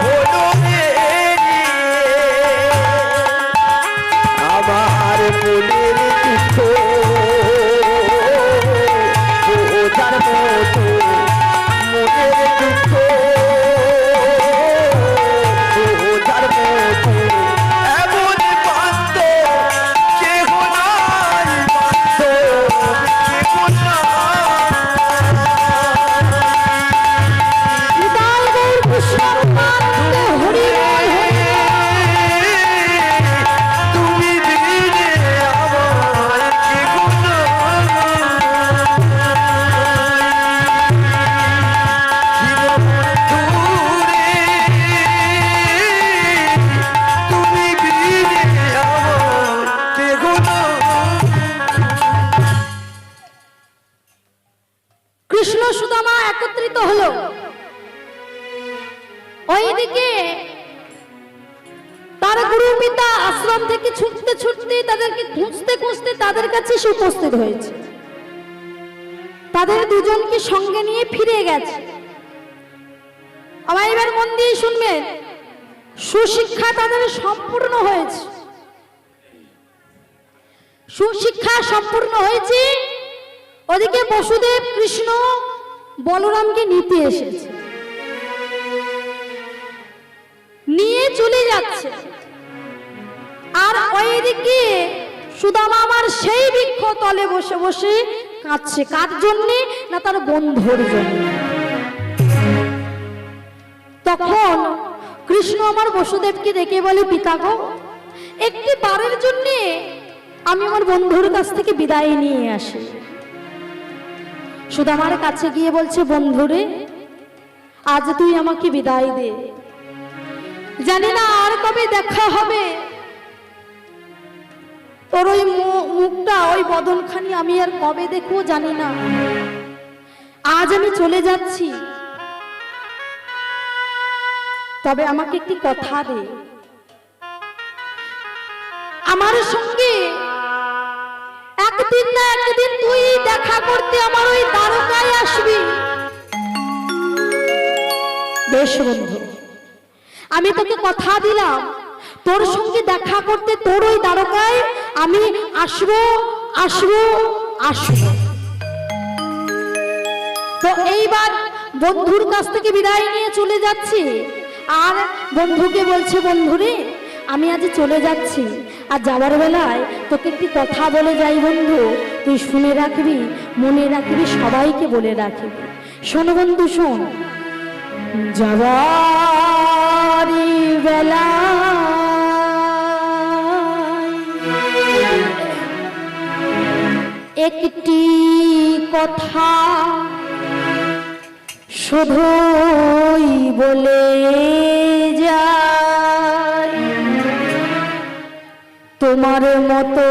হলো রে। আমার মনের দুঃখ বোঝার মতো, মনের দুঃখ বোঝার মতো এমন বান্ধ কেহ নাই, বান্ধ কেহ নাই। নিতাই গৌর কৃষ্ণর প্রাণানন্দে হরি বল, হরি বল। তুমি বিনে আমার কেহ নাই। দিল বন্ধু রে, তুমি বিনে আমার কেহ নাই। কৃষ্ণ সুদামা একত্রিত হলো। ওইদিকে তার গুরু পিতা আশ্রম থেকে ছুটতে ছুটতে তাদেরকে খুঁজতে খুঁজতে তাদের কাছে এসে উপস্থিত হয়েছে। তাদের দুজনকে সঙ্গে নিয়ে ফিরে গেছে। আমার এবার মন দিয়ে শুনবেন, সুশিক্ষা তাদের সম্পূর্ণ হয়েছে, সুশিক্ষা সম্পূর্ণ হয়েছে। ওদিকে বসুদেব কৃষ্ণ বলরামকে নিতে এসেছে। নিয়ে চলে যাচ্ছে। আর ওইদিকে সুদামা আমার সেই বৃক্ষ তলে বসে বসে কাঁদছে। কার জন্যে? না তার বন্ধুর জন্য। তখন কৃষ্ণ আমার বসুদেবকে ডেকে বলে, পিতা গো, একটি বারের জন্য আমি আমার বন্ধুর কাছ থেকে বিদায় নিয়ে আসি। সুদামার কাছে গিয়ে বলছে, বন্ধুরে, আজ তুই আমাকে বিদায় দে। জানি না আর কবে দেখা হবে। তোর ওই মুখটা, ওই বদনখানি আমি আর কবে দেখবো জানি না। আজ আমি চলে যাচ্ছি, তবে আমাকে একটি কথা দে। আমার সঙ্গে একদিন না একদিন তুই দেখা করতে আমার ওই দ্বারকায় আসবি। বেশ বন্ধু, আমি তোকে কথা দিলাম, তোর সঙ্গে দেখা করতে তোর ওই দ্বারকায় আমি আসবো আসবো আসবো। তো এইবার বন্ধুর কাছ থেকে বিদায় নিয়ে চলে যাচ্ছি। আর বন্ধুকে বলছে, বন্ধুরে, আমি আজ চলে যাচ্ছি, আর যাওয়ার বেলায় তোকে একটি কথা বলে যাই বন্ধু, তুই শুনে রাখবি, মনে রাখবি, সবাইকে বলে রাখবি। শোন বন্ধু, শোন। যাওয়ার বেলা একটি কথা শুধুই বলে যায়, তোমার মতো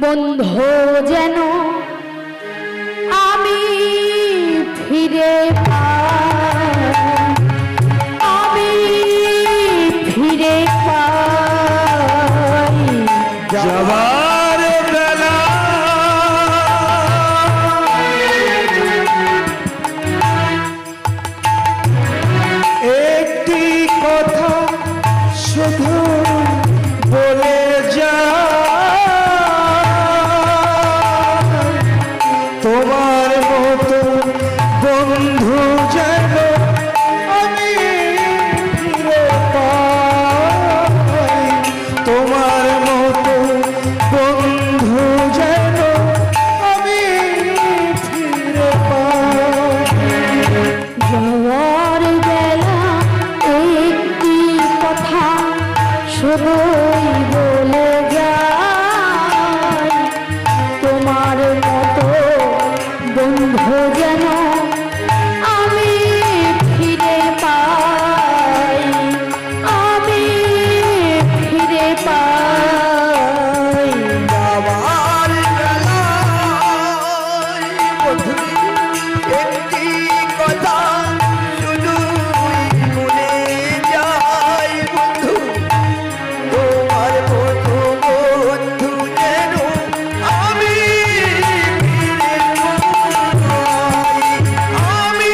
বন্ধু যেন আমি ফিরে পাই, আমি ফিরে পাই। যাবার বেলা একটি কথা শুধু বলে যায়, তোমার মতো বন্ধু যেন আমি ফিরে পাই, তোমার মতো বন্ধু যেন আমি ফিরে পাই। যাওয়ার বেলা একটি কথা শুধুই বলে যায়, তোমার মতো বন্ধু যেন আমি ফিরে পাই, আমি ফিরে পাই। যাওয়ার বেলায় বন্ধু একটি কথা শুধু মনে যায়, বন্ধু তোমার মতো বন্ধু যেন আমি ফিরে পাই, আমি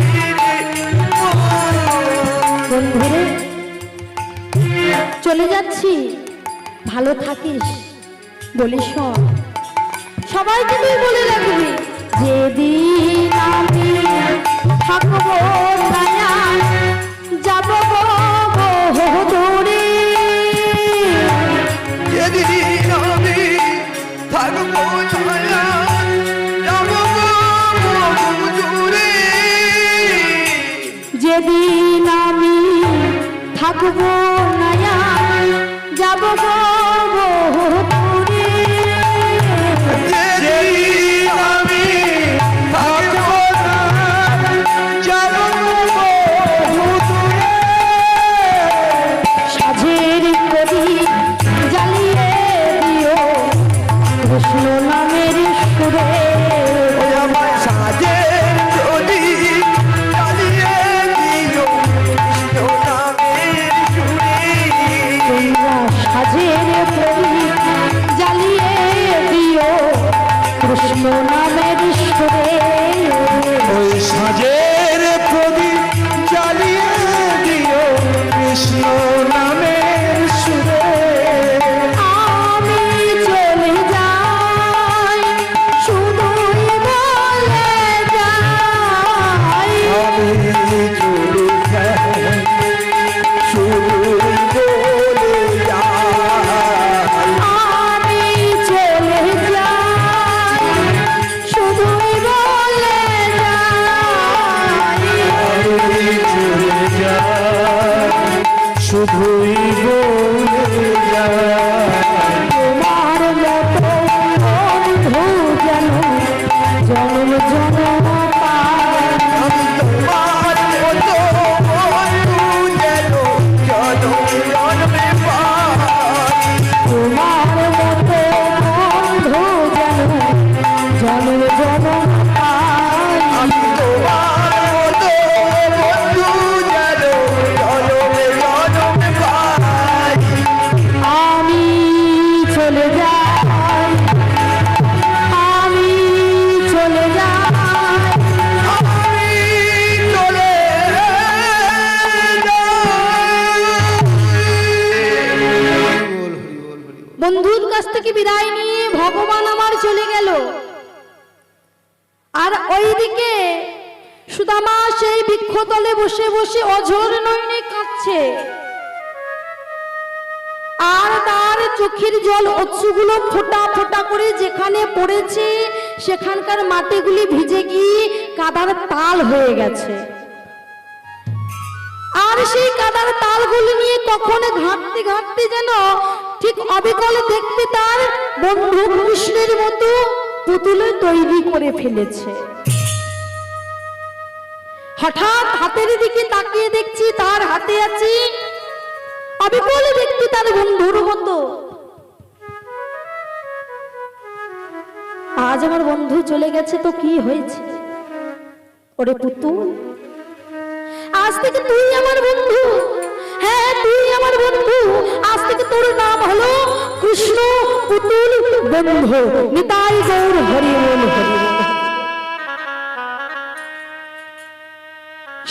ফিরে পাই। বন্ধুরে, চলে যাচ্ছি, ভালো থাকিস। বলিস, শোন, সবাইকে তুই বলে রাখবি, যেদিন আমি থাকবো ছায়া, যাবো দূরে, যেদিন আমি থাকবো ছায়া, যাবো বহু দূরে। যেদিন আমি থাকবো নায়া, যাবো দূরে। যেদিন আমি থাকবো না, যাবো বহু দূরে। সাজের প্রদীপ জ্বালিয়ে দিও কৃষ্ণ নামের সুরে, ওই আমার সাজের প্রদীপ জ্বালিয়ে দিও কৃষ্ণ নামের সুরে। তোমরা সাজের প্রদীপ জ্বালিয়ে দিও কৃষ্ণ নামের সুরে। ওই সাজের প্রদীপ জ্বালিয়ে দিও কৃষ্ণ নামের সুরে। আমি চলে যাই, শুধুই বলে যাই, আমি চলে যাই, থেকে বিদায় নিয়ে ভগবান আমার চলে গেল। আর ওইদিকে সুদামা সেই বৃক্ষতলে বসে বসে অঝোর নয়নে কাঁদছে, আর তার চোখের জল অশ্রুগুলো ফোঁটা ফোঁটা করে যেখানে পড়েছে সেখানকার মাটিগুলি ভিজে গিয়ে কাদার তাল হয়ে গেছে। আর সেই কাদার তালগুলি নিয়ে কখনো ঘাঁটতে ঘাঁটতে যেন ঠিক অবিকল দেখতে তার বন্ধু কৃষ্ণের মতো পুতুল তৈরি করে ফেলেছে। হঠাৎ হাতের দিকে তাকিয়ে দেখছি তার হাতে আছে অবিকল দেখতে তার বন্ধুর মতো। আজ আমার বন্ধু চলে গেছে তো কি হয়েছে? ওরে পুতুল, আজ থেকে তুই আমার বন্ধু। হ্যাঁ, তুই আমার বন্ধু। আজ থেকে তোর নাম হলো কৃষ্ণ পুতুল বন্ধু। নিতাই গৌর হরি বল, হরি বল।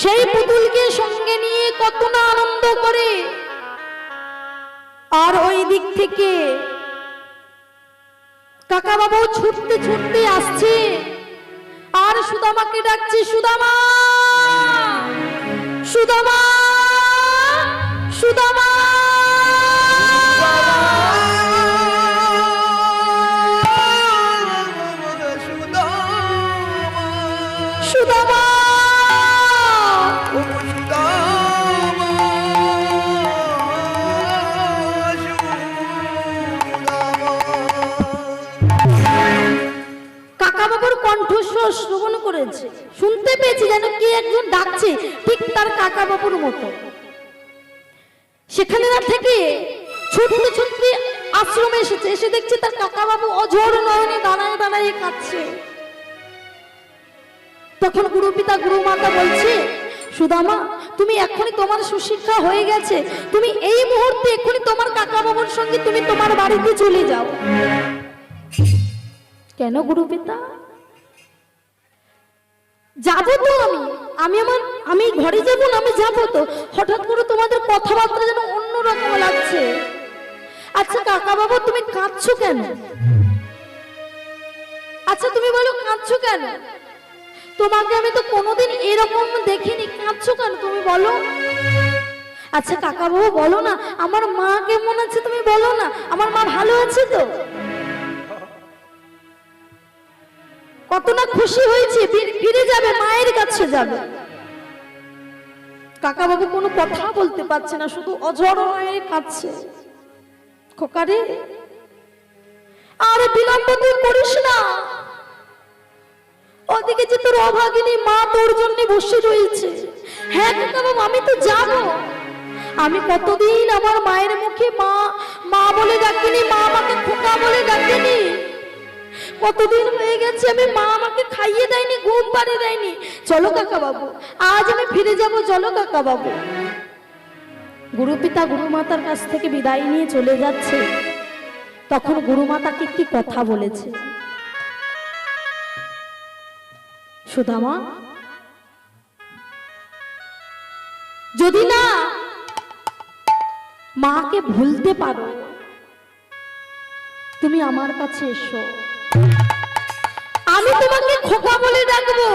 সেই পুতুলকে সঙ্গে নিয়ে কত না আনন্দ করে। আর ওই দিক থেকে কাকা বাবু ছুটতে ছুটতে আসছে আর সুদামাকে ডাকছে, সুদামা, সুদামা, সুদামা। সুদামা, কাকা বাবুর কণ্ঠস্বর শ্রবণ করেছে, শুনতে পেয়েছি যেন কে একজন ডাকছে, ঠিক তার কাকা বাবুর মতো। সেখানে না থেকে ছুটতে ছুটতে আশ্রমে এসেছে, এসে দেখছে তার কাকা বাবু অঝোর নয়নে দাঁড়ায় দাঁড়ায় কাঁদছে। তখন গুরু পিতা গুরু মাতা বলছে, সুদামা, তুমি এখনই, তোমার সুশিক্ষা হয়ে গেছে, তুমি এই মুহূর্তে এখনই তোমার কাকা বাবুর সঙ্গে তুমি তোমার বাড়িতে চলে যাও। কেন গুরু পিতা? যাবো তো আমি ঘরে যাবো না, আমি যাবো তো। হঠাৎ করে তোমাদের কথাবার্তা যেন অন্যরকম লাগছে। আচ্ছা কাকা বাবু, তুমি কাঁদছো কেন? আচ্ছা তুমি বলো, কাঁদছো কেন? তোমাকে আমি তো কোনোদিন এরকম দেখিনি, কাঁদছো কেন তুমি বলো? আচ্ছা কাকা বাবু বলো না, আমার মা কেমন আছে তুমি বলো না, আমার মা ভালো আছে তো? কত না খুশি হয়েছে, ফিরে যাবে, মায়ের কাছে যাবে। কাকা বাবু কোনো কথা বলতে পারছে না, শুধু অঝোর হয়ে কাঁদছে। খোকারে, আর বিলম্ব তুই করিস না, ওদিকে যে তোর অভাগিনী মা তোর জন্য বসে রয়েছে। হ্যাঁ কাকা বাবু, আমি তো যাবো। আমি কতদিন আমার মায়ের মুখে মা মা বলে ডাকিনি, মা আমাকে খোকা বলে ডাকেনি। কতদিন হয়ে গেছে আমি মা আমাকে খাইয়ে দেয়নি, ঘুম পাড়িয়ে দেয়নি। চলো কাকা বাবু, আজ আমি ফিরে যাব, চলো কাকা বাবু। গুরু পিতা গুরু মাতার কাছ থেকে বিদায় নিয়ে চলে যাচ্ছে। তখন গুরু মাতাকে কি কথা বলেছে, সুদামা, যদি না মাকে ভুলতে পারো, তুমি আমার কাছে এসো, আমি তোমাকে খোকা বলে ডাকবো।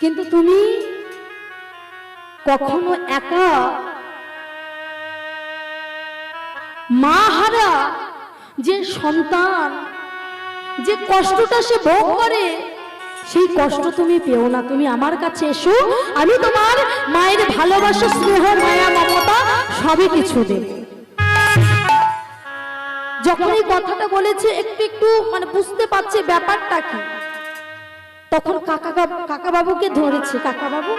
কিন্তু তুমি কখনো একা মা হারা যে সন্তান, যে কষ্টটা সে ভোগ করে, সেই কষ্ট তুমি পেও না। তুমি আমার কাছে এসো, আমি তোমার মায়ের ভালোবাসা, স্নেহ, মায়া, মমতা সবই কিছু দেব। যখন এই কথাটা বলেছে একটু একটু মানে বুঝতে পারছে ব্যাপারটা কি, তখন কাকা বাবুকে ধরেছে। কাকা বাবু,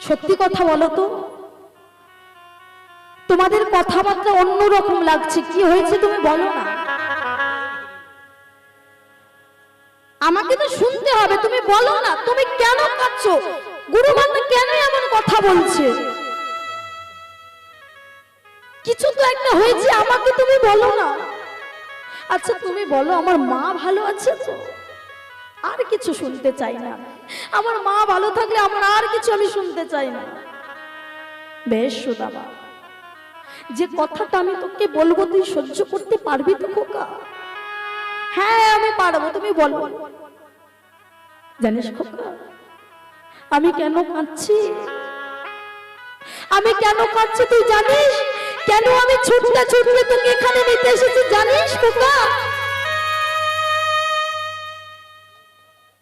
সত্যি কথা বলো তো, তোমাদের কথাবার্তা অন্যরকম লাগছে, কি হয়েছে তুমি বলো না। আমাকে তো শুনতে হবে, তুমি বলো না, তুমি কেন কাঁদছো? গুরু মাতা কেন এমন কথা বলছে? কিছু তো একটা হয়েছে, আমাকে তুমি বলো না। আচ্ছা তুমি বলো, আমার মা ভালো আছে তো? আর কিছু শুনতে চাই না, আমার মা ভালো থাকলে আমার আর কিছু আমি শুনতে চাই না। বেশ সুদামা, যে কথাটা আমি তোকে বলবো তুই সহ্য করতে পারবি তো খোকা? হ্যাঁ আমি পারবো, তুমি বলো। জানিস খোকা আমি কেন কাঁদছি? আমি কেন কাঁদছি তুই জানিস? কেন আমি ছুটতে ছুটতে তোকে এখানে নিতে এসেছি জানিস খোকা?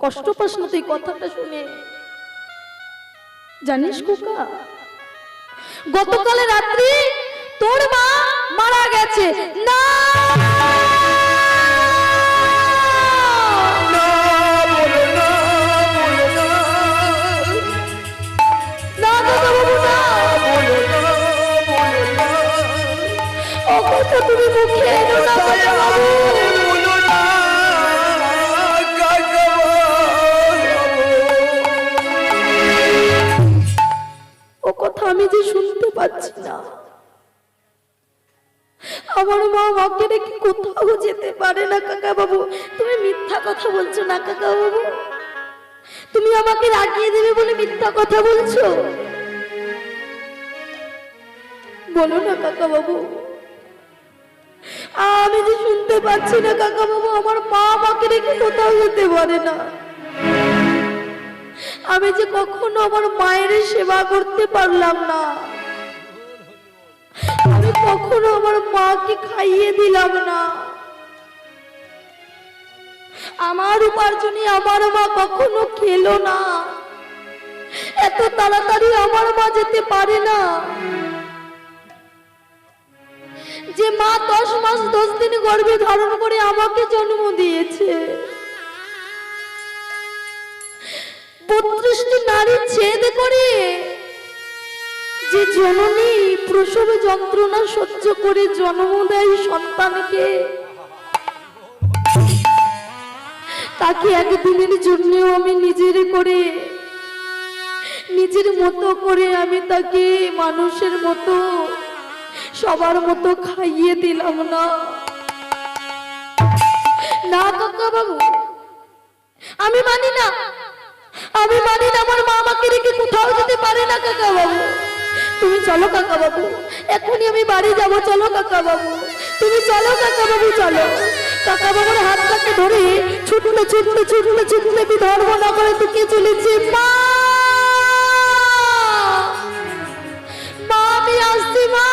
কষ্ট পাস না তুই কথাটা শুনে? জানিস খোকা গতকাল রাত্রি তোর মা মারা গেছে। না না বলো না, বলো না, না দাদা বাবু না, বলো না, বলো না, ও কথা তুমি মুখে এনো না দাদা বাবু। বলো না, কাকা ও কথা আমি যে শুনতে পাচ্ছি না। আমার মা মাকে রেখে কোথাও যেতে পারে না কাকা বাবু। তুমি মিথ্যা কথা বলছো না কাকা বাবু? তুমি আমাকে রাগিয়ে দেবে বলে মিথ্যা কথা বলছো? বলো না কাকা বাবু। আমি যে শুনতে পাচ্ছি না কাকা বাবু, আমার মা আমাকে রেখে কোথাও যেতে পারে না। আমি যে কখনো আমার মায়ের সেবা করতে পারলাম না, আমি কখনো আমার মাকে খাইয়ে দিলাম না, আমার উপার্জনে আমার মা কখনো খেলো না। এত তাড়াতাড়ি আমার মা যেতে পারে না। যে মা 10 মাস 10 দিন গর্ভে ধারণ করে আমাকে জন্ম দিয়েছে, 32টি নারী ছেদ করে যে জননী প্রসব যন্ত্রণা সহ্য করে জন্ম দেয় সন্তানকে, তাকে একদিনের জন্যও আমি নিজের মতো করে আমি তাকে মানুষের মতো সবার মতো খাইয়ে দিলাম না। না কাকা বাবু আমি মানি না, আমি মানি না। আমার মা আমাকে রেখে কোথাও যেতে পারে না কাকা বাবু। তুমি চলো কাকা বাবু, এখনই আমি বাড়ি যাবো। চলো কাকা বাবু, তুমি চলো কাকা বাবু, চলো। কাকা বাবুর হাতটাকে ধরে ছুটলে ছুটলে ছুটলে ছুটলে বিধর্ম না করে দিকে চলেছে। মা মা আমি আসছি মা,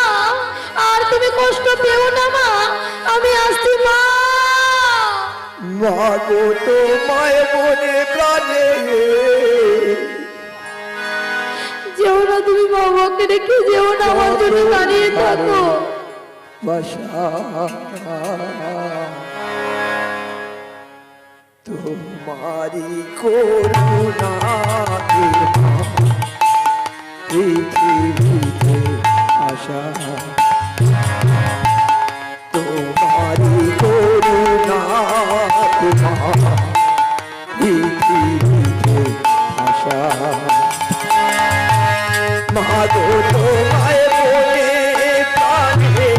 আর তুমি কষ্ট পেও না মা, আমি আসছি মা। মাগো তোমায় মনে প্রাণে যেও না, তুমি বাবাকে রেখে যেও না, আমার জন্য দাঁড়িয়ে থাকো। বাসা তোমারি করুণাতে পৃথিবীতে আশা, তোমারি করুণাতে পৃথিবীতে আশা। মাগো তোমায় মনে প্রাণে,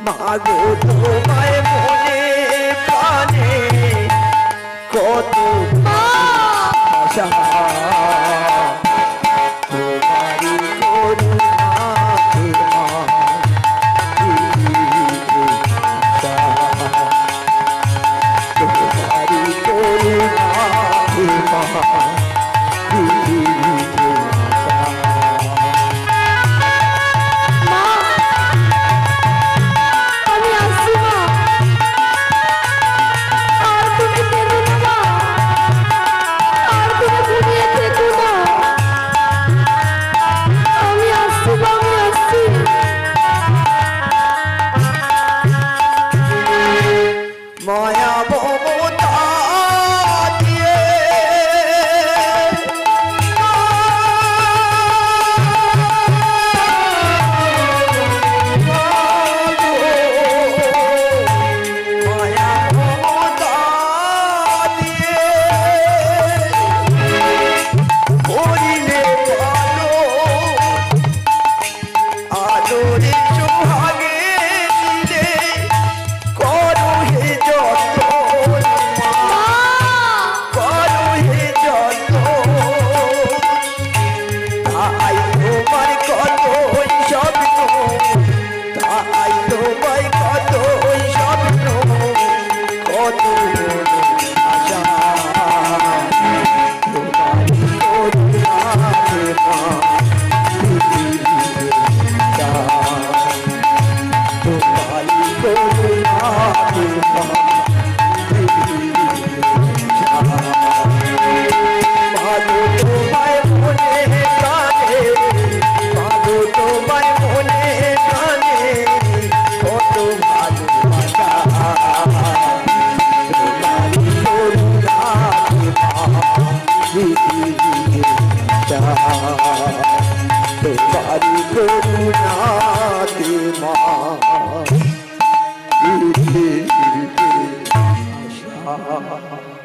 মাগো তোমায় মনে প্রাণে কত আশা, তোমারি করুণাতে মা পৃথিবীতে আশা, তোমারি করুণাতে মা পৃথিবীতে আশা। মা আমি আসছি মা, আর তুমি কেঁদো না মা, আর তুমি ঘুমিয়ে থেকো না। আমি আসছি মা, আমি আসছি। মায়া মমতা দিয়ে পৃথিবীতে তোমারি করুণাতে মা পৃথিবীতে আশা